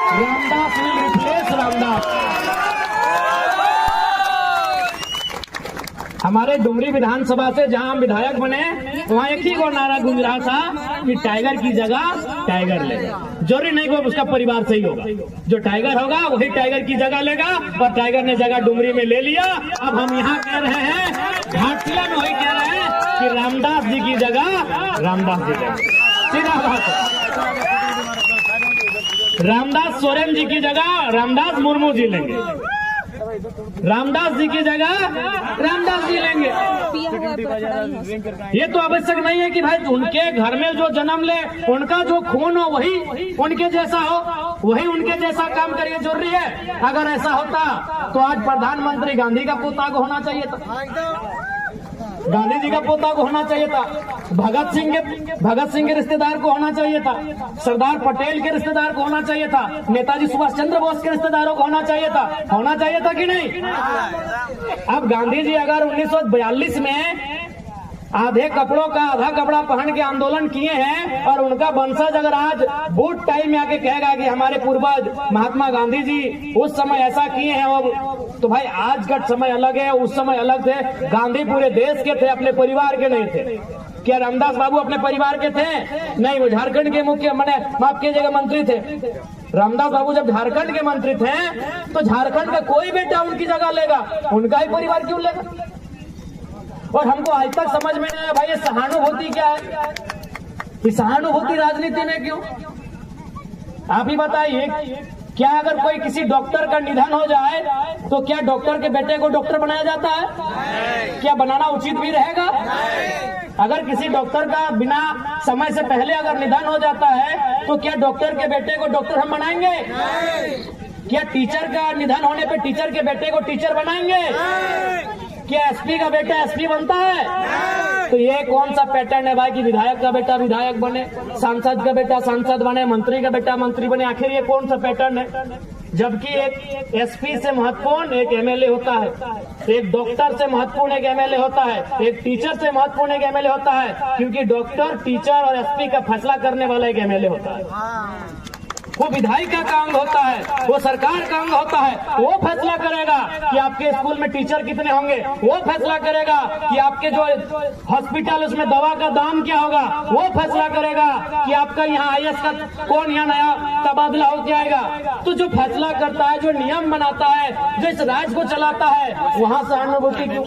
Ramdas will replace Ramdas. हमारे डुमरी विधानसभा से जहां हम विधायक बने वहां एक ही को नारा गूंज रहा था कि टाइगर की जगह टाइगर लेगा। जरूरी नहीं कि उसका परिवार सही होगा, जो टाइगर होगा वही टाइगर की जगह लेगा, और टाइगर ने जगह डुमरी में ले लिया। अब हम यहाँ कह रहे हैं, घाटशिला में वही कह रहे हैं कि रामदास जी की जगह रामदास जी लेंगे। सीधा बात है, रामदास सोरेन जी की जगह रामदास मुर्मू जी लेंगे, रामदास जी की जगह रामदास जी लेंगे। ये तो आवश्यक नहीं है कि भाई उनके घर में जो जन्म ले उनका जो खून हो वही उनके जैसा हो, वही उनके जैसा काम करिए, जरूरी है। अगर ऐसा होता तो आज प्रधानमंत्री गांधी का पोता को होना चाहिए था, गांधी जी का पोता को होना चाहिए था, भगत सिंह के रिश्तेदार को होना चाहिए था, सरदार पटेल के रिश्तेदार को होना चाहिए था, नेताजी सुभाष चंद्र बोस के रिश्तेदारों को होना चाहिए था कि नहीं। अब गांधी जी अगर 1942 में आधे कपड़ों का आधा कपड़ा पहन के आंदोलन किए हैं, और उनका वंशज अगर आज बूट टाइम में आके कहेगा कि हमारे पूर्वज महात्मा गांधी जी उस समय ऐसा किए हैं, और तो भाई आज का समय अलग है, उस समय अलग थे। गांधी पूरे देश के थे, अपने परिवार के नहीं थे। क्या रामदास बाबू अपने परिवार के थे? नहीं, वो झारखंड के माफ कीजिएगा मंत्री थे। रामदास बाबू जब झारखंड के मंत्री थे तो झारखंड का कोई बेटा उनकी जगह लेगा, उनका ही परिवार क्यों लेगा? और हमको आज तक समझ में नहीं आया भाई ये सहानुभूति क्या है, ये सहानुभूति राजनीति में क्यों? आप ही बताइए, क्या अगर कोई किसी डॉक्टर का निधन हो जाए तो क्या डॉक्टर के बेटे को डॉक्टर बनाया जाता है? क्या बनाना उचित भी रहेगा? अगर किसी डॉक्टर का बिना समय से पहले अगर निधन हो जाता है तो क्या डॉक्टर के बेटे को डॉक्टर हम बनाएंगे? क्या टीचर का निधन होने पे टीचर के बेटे को टीचर बनाएंगे? क्या एसपी का बेटा एसपी बनता है? तो ये कौन सा पैटर्न है भाई कि विधायक का बेटा विधायक बने, सांसद का बेटा सांसद बने, मंत्री का बेटा मंत्री बने? आखिर ये कौन सा पैटर्न है? जबकि एक एसपी से महत्वपूर्ण एक एमएलए होता है, एक डॉक्टर से महत्वपूर्ण एक एमएलए होता है, एक टीचर से महत्वपूर्ण एक एमएलए होता है, क्योंकि डॉक्टर, टीचर और एसपी का फैसला करने वाला एक एमएलए होता है। वो विधायिका का अंग होता है, वो सरकार का अंग होता है। वो फैसला करेगा कि आपके स्कूल में टीचर कितने होंगे, वो फैसला करेगा कि आपके जो हॉस्पिटल उसमें दवा का दाम क्या होगा, वो फैसला करेगा कि आपका यहाँ आईएएस का कौन यहाँ नया तबादला हो जाएगा। तो जो फैसला करता है, जो नियम बनाता है, जो इस राज्य को चलाता है, वहां सहानुभूति क्यों?